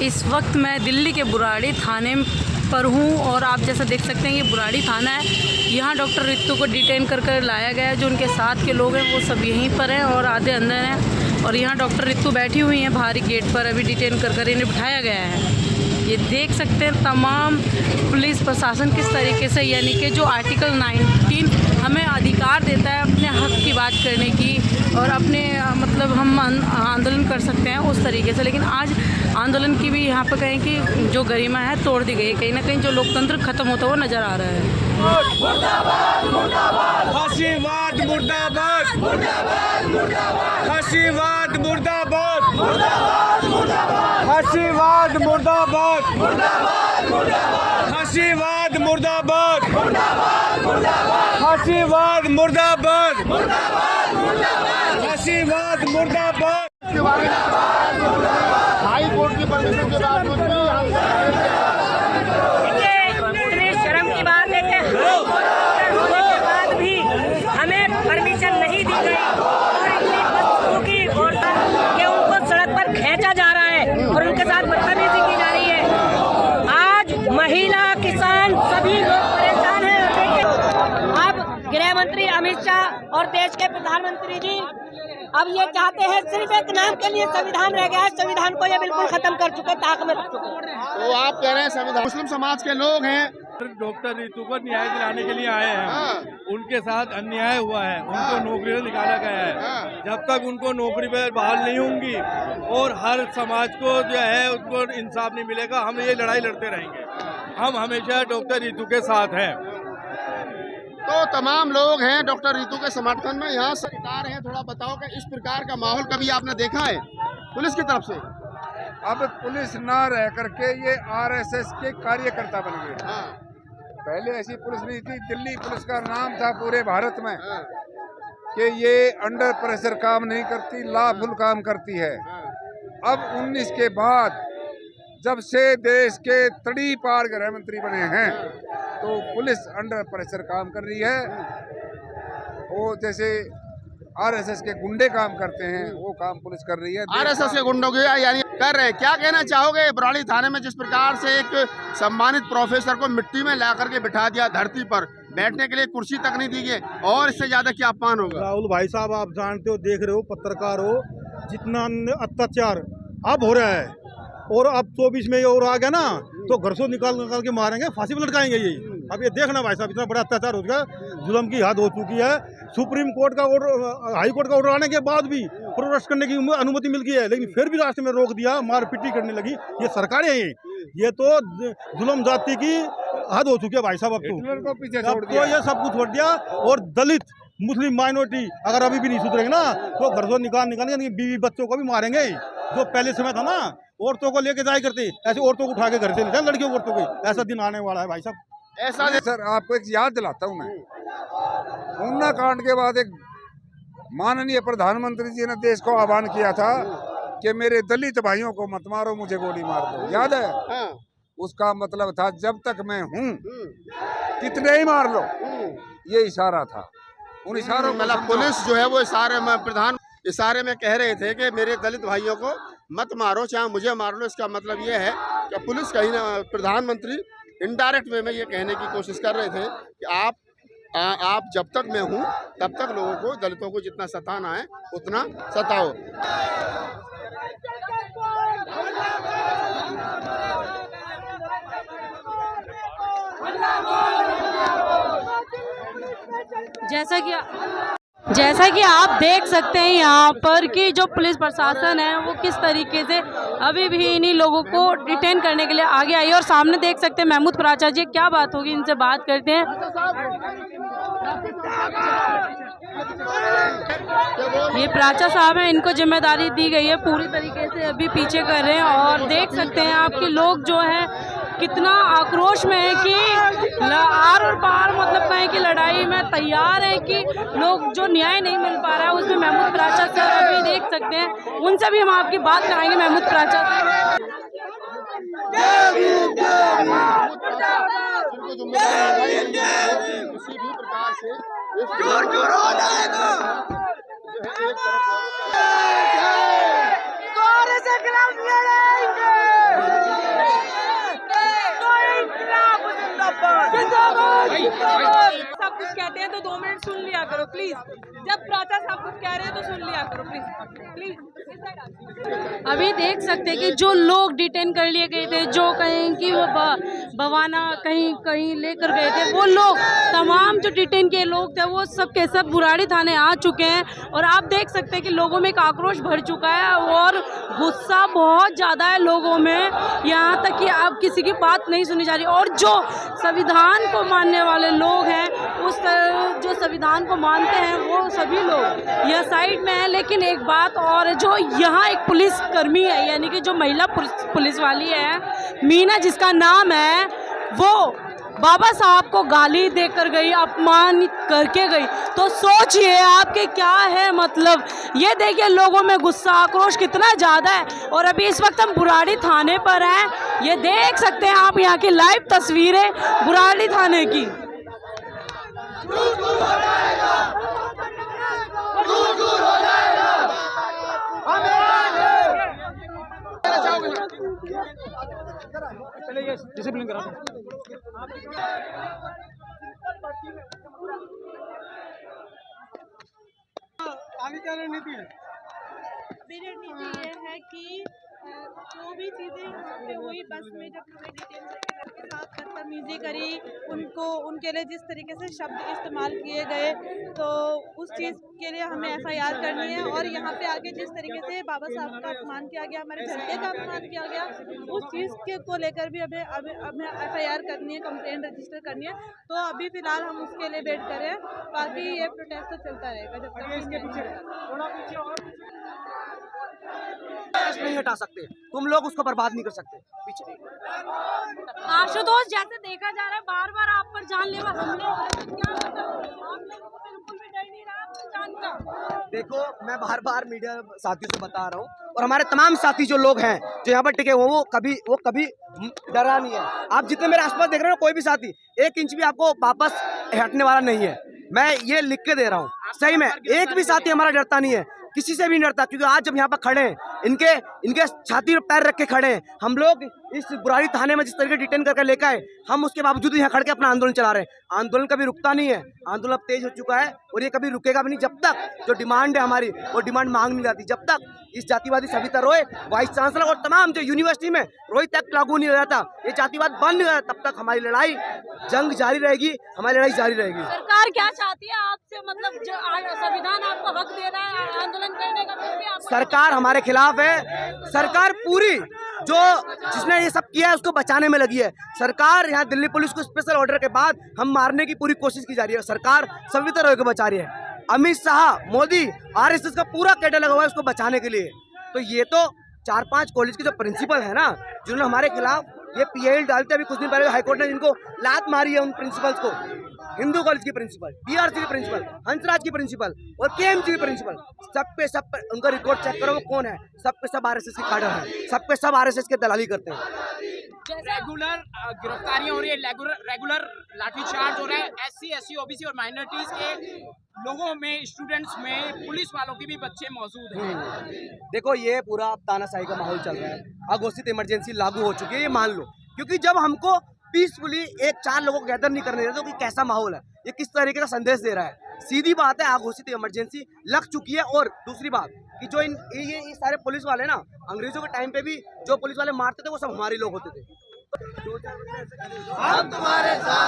इस वक्त मैं दिल्ली के बुराड़ी थाने पर हूँ और आप जैसा देख सकते हैं ये बुराड़ी थाना है। यहाँ डॉक्टर रितु को डिटेन कर लाया गया है। जो उनके साथ के लोग हैं वो सब यहीं पर हैं और आधे अंदर हैं। और यहाँ डॉक्टर रितु बैठी हुई हैं बाहरी गेट पर, अभी डिटेन कर इन्हें बिठाया गया है। ये देख सकते हैं तमाम पुलिस प्रशासन किस तरीके से, यानी कि जो आर्टिकल 19 हमें अधिकार देता है अपने हक की बात करने की और अपने मतलब हम आंदोलन कर सकते हैं उस तरीके से। लेकिन आज आंदोलन की भी यहाँ पर कहें कि जो गरिमा है तोड़ दी गई। कहीं ना कहीं जो लोकतंत्र खत्म होता हुआ नजर आ रहा है। मुर्दाबाद मुर्दाबाद फासीवाद मुर्दाबाद मुर्दाबाद मुर्दाबाद फासीवाद मुर्दाबाद मुर्दाबाद मुर्दाबाद फासीवाद मुर्दाबाद मुर्दाबाद मुर्दाबाद फासीवाद मुर्दाबाद मुर्दाबाद मुर्दाबाद फासीवाद मुर्दाबाद मुर्दाबाद मुर्दाबाद फासीवाद मुर्दाबाद। हाई कोर्ट की परमिशन के बावजूद इतने शर्म की बात है कि होने के बाद भी हमें परमिशन नहीं दी गई और इतनी बदसलूकी और कि उनको सड़क पर खींचा जा रहा है और उनके साथ बदतमीजी की जा रही है। आज महिला, किसान सभी लोग परेशान हैं। अब गृह मंत्री अमित शाह और देश के प्रधानमंत्री जी अब ये चाहते हैं, सिर्फ एक नाम के लिए संविधान रह गया है, संविधान को ये बिल्कुल खत्म कर चुके, ताक में रख चुके। तो आप कह रहे हैं संविधान मुस्लिम समाज के लोग हैं, डॉक्टर रितु को न्याय दिलाने के लिए आए हैं। उनके साथ अन्याय हुआ है, उनको नौकरी से निकाला गया है। जब तक उनको नौकरी पर बहाल नहीं होंगी और हर समाज को जो है उनको इंसाफ नहीं मिलेगा, हम ये लड़ाई लड़ते रहेंगे। हम हमेशा डॉक्टर रितु के साथ हैं। तो तमाम लोग हैं डॉक्टर रितु के समर्थन में। यहाँ सरकार है, थोड़ा बताओ कि इस प्रकार का माहौल कभी आपने देखा है पुलिस की तरफ से? अब पुलिस ना रह करके ये आरएसएस के कार्यकर्ता बन गए। पहले ऐसी पुलिस नहीं थी। दिल्ली पुलिस का नाम था पूरे भारत में कि ये अंडर प्रेशर काम नहीं करती, लॉफुल काम करती है। अब 19 के बाद जब से देश के तड़ी पार गृह मंत्री बने हैं तो पुलिस अंडर प्रेशर काम कर रही है। वो जैसे आरएसएस के गुंडे काम करते हैं वो काम पुलिस कर रही है। आरएसएस के गुंडों के यानी कर रहे हैं। क्या कहना चाहोगे बुराड़ी थाने में जिस प्रकार से एक सम्मानित प्रोफेसर को मिट्टी में ला करके बिठा दिया, धरती पर बैठने के लिए कुर्सी तक नहीं दी गई, और इससे ज्यादा क्या अपमान होगा? राहुल भाई साहब, आप जानते हो, देख रहे हो, पत्रकार हो, जितना अत्याचार अब हो रहा है और अब 24 में और आ गया ना तो घर से निकाल के मारेंगे, फांसी पर लटकाएंगे। ये अब ये देखना भाई साहब, इतना बड़ा अत्याचार हो गया, जुल्म की हद हो चुकी है। सुप्रीम कोर्ट का ऑर्डर, हाई कोर्ट का ऑर्डर आने के बाद भी प्रोटेस्ट करने की अनुमति मिल गई है, लेकिन फिर भी रास्ते में रोक दिया, मारपीटी करने लगी। ये सरकारें हैं, ये तो जुल्म जाति की हद हो चुकी है भाई साहब। अब तो ये सब कुछ छोड़ दिया। और दलित, मुस्लिम माइनॉरिटी अगर अभी भी नहीं सुधरेंगे ना तो घर से निकाल बीवी बच्चों को भी मारेंगे। जो पहले समय था ना, औरतों को लेके जाया करते, ऐसे औरतों को उठा के घर से ले जाए, लड़कियों औरतों को। ऐसा दिन आने वाला है भाई साहब। ऐसा सर, आपको एक याद दिलाता हूँ मैं। ऊना कांड के बाद एक माननीय प्रधानमंत्री जी ने देश को आह्वान किया था कि मेरे दलित भाइयों को मत मारो, मुझे गोली मार दो। याद है? उसका मतलब था जब तक मैं हूँ कितने ही मार लो, ये इशारा था। उन इशारों मतलब पुलिस जो है वो इशारे में कह रहे थे कि मेरे दलित भाइयों को मत मारो, चाहे मुझे मार लो। इसका मतलब ये है कि पुलिस कहीं ना, प्रधानमंत्री इनडायरेक्ट वे में ये कहने की कोशिश कर रहे थे कि आप जब तक मैं हूँ तब तक लोगों को, दलितों को जितना सताना है उतना सताओ। जैसा कि आप देख सकते हैं यहाँ पर कि जो पुलिस प्रशासन है वो किस तरीके से अभी भी इन्हीं लोगों को डिटेन करने के लिए आगे आई है। और सामने देख सकते हैं महमूद प्राचा जी, क्या बात होगी, इनसे बात करते हैं। ये प्राचा साहब हैं, इनको जिम्मेदारी दी गई है, पूरी तरीके से अभी पीछे कर रहे हैं। और देख सकते हैं आपके लोग जो है कितना आक्रोश में है कि आर और पार, मतलब कहें कि लड़ाई में तैयार है कि लोग जो न्याय नहीं मिल पा रहा है उसमें महमूद प्राचा सर अभी देख सकते हैं, उनसे भी हम आपकी बात कराएंगे। महमूद प्राचा से 2 मिनट सुन लिया करो प्लीज। जब प्राचा साहब कुछ कह रहे हैं तो सुन लिया करो प्लीज प्लीज। अभी देख सकते हैं कि जो लोग डिटेन कर लिए गए थे, जो कहें कि वो बवाना कहीं कहीं लेकर गए थे, वो लोग तमाम जो डिटेन के लोग थे वो सब के सब बुराड़ी थाने आ चुके हैं। और आप देख सकते हैं कि लोगों में एक आक्रोश भर चुका है और गुस्सा बहुत ज़्यादा है लोगों में, यहाँ तक कि अब किसी की बात नहीं सुनी जा रही। और जो संविधान को मानने वाले लोग हैं, उस जो संविधान को मानते हैं वो सभी लोग यह साइड में है। लेकिन एक बात और, जो यहाँ एक पुलिस कर्मी है, यानी कि जो महिला पुलिस वाली है मीना जिसका नाम है, वो बाबा साहब को गाली देकर गई, अपमानित करके गई। तो सोचिए आपके क्या है मतलब। ये देखिए लोगों में गुस्सा आक्रोश कितना ज़्यादा है। और अभी इस वक्त हम बुराड़ी थाने पर हैं, ये देख सकते हैं आप यहाँ की लाइव तस्वीरें बुराड़ी थाने की। आगे क्या रणनीति है? मेरी रणनीति ये है कि जो भी चीज़ें यहाँ पे हुई बस में, जब हमें डिटेन करके साथ बदतमीजी करी, उनको उनके लिए जिस तरीके से शब्द इस्तेमाल किए गए, तो उस चीज़ के लिए हमें FIR करनी है। और यहाँ पे आगे जिस तरीके से बाबा साहब का अपमान किया गया, हमारे झंडे का अपमान किया गया, उस चीज़ के को लेकर भी हमें FIR करनी है, कंप्लेंट रजिस्टर करनी है। तो अभी फ़िलहाल हम उसके लिए वेट करें, बाकी ये प्रोटेस्ट तो चलता रहेगा जब तक इसके पीछे नहीं हटा सकते, तुम लोग उसको बर्बाद नहीं कर सकते। पीछे आशुतोष, जैसे देखा जा रहा है बार बार आप पर जानलेवा हमले हो रहे हैं, क्या मतलब आप लोगों को बिल्कुल भी डर नहीं रहा आपकी जान का? देखो, मैं बार बार मीडिया साथियों से बता रहा हूँ, और हमारे तमाम साथी जो लोग हैं जो यहाँ पर टिके हुए, वो कभी डरा नहीं है। आप जितने मेरे आसपास देख रहे हो, कोई भी साथी 1 इंच भी आपको वापस हटने वाला नहीं है। मैं ये लिख के दे रहा हूँ, सही में एक भी साथी हमारा डरता नहीं है, किसी से भी नहीं डरता। क्योंकि आज जब यहाँ पर खड़े हैं, इनके छाती पर पैर रख के खड़े हैं, हम लोग इस बुराड़ी थाने में जिस तरीके डिटेन करके लेकर आए, हम उसके बावजूद यहाँ खड़ के अपना आंदोलन चला रहे हैं। आंदोलन कभी रुकता नहीं है, आंदोलन अब तेज हो चुका है और ये कभी रुकेगा भी नहीं जब तक जो डिमांड है हमारी, वो डिमांड मांग नहीं जाती। जब तक इस जातिवादी सविता रॉय, वाइस चांसलर और तमाम जो यूनिवर्सिटी में रोहित एक्ट लागू नहीं हो जाता, ये जातिवाद बंद नहीं हो जाता, तब तक हमारी लड़ाई जंग जारी रहेगी, हमारी लड़ाई जारी रहेगी। सरकार क्या चाहती है आपसे, मतलब जो संविधान आपको हक दे रहा है आंदोलन करने का, फिर भी आप सरकार हमारे खिलाफ है। सरकार पूरी जिसने ये सब किया है उसको बचाने में लगी है। सरकार यहाँ दिल्ली पुलिस को स्पेशल ऑर्डर के बाद हम मारने की पूरी कोशिश की जा रही है। सरकार सविता रॉय को बचा रही है। अमित शाह, मोदी, RSS का पूरा कैडर लगा हुआ है उसको बचाने के लिए। तो ये तो 4-5 कॉलेज के जो प्रिंसिपल है ना, जिन्होंने हमारे खिलाफ ये PIL डालते, अभी कुछ दिन पहले हाईकोर्ट ने जिनको लात मारी है, उन प्रिंसिपल्स को, हिंदू कॉलेज की प्रिंसिपल, DRC की प्रिंसिपल, हंसराज की प्रिंसिपल और KMC की प्रिंसिपल, सब पे उनका रिकॉर्ड चेक करो, वो कौन है। सब पे सब RSS के कैडर हैं, सब पे सब RSS के दलाली करते हैं। रेगुलर गिरफ्तारियां हो रही है, रेगुलर लाठीचार्ज हो रहा है। SC, SC, OBC और माइनॉरिटीज के लोगों में, स्टूडेंट्स में, पुलिस वालों के भी बच्चे मौजूद हैं। देखो, ये पूरा अब तानाशाही का माहौल चल रहा है। अघोषित इमरजेंसी लागू हो चुकी है, ये मान लो। क्योंकि जब हमको पीसफुली 1-4 लोगों को गैदर नहीं करने देते, तो कैसा माहौल है, ये किस तरीके का संदेश दे रहा है। सीधी बात है, अघोषित इमरजेंसी लग चुकी है। और दूसरी बात कि जो ये सारे पुलिस वाले ना, अंग्रेजों के टाइम पे भी जो पुलिस वाले मारते थे वो सब हमारे लोग होते थे। हम तुम्हारे साथ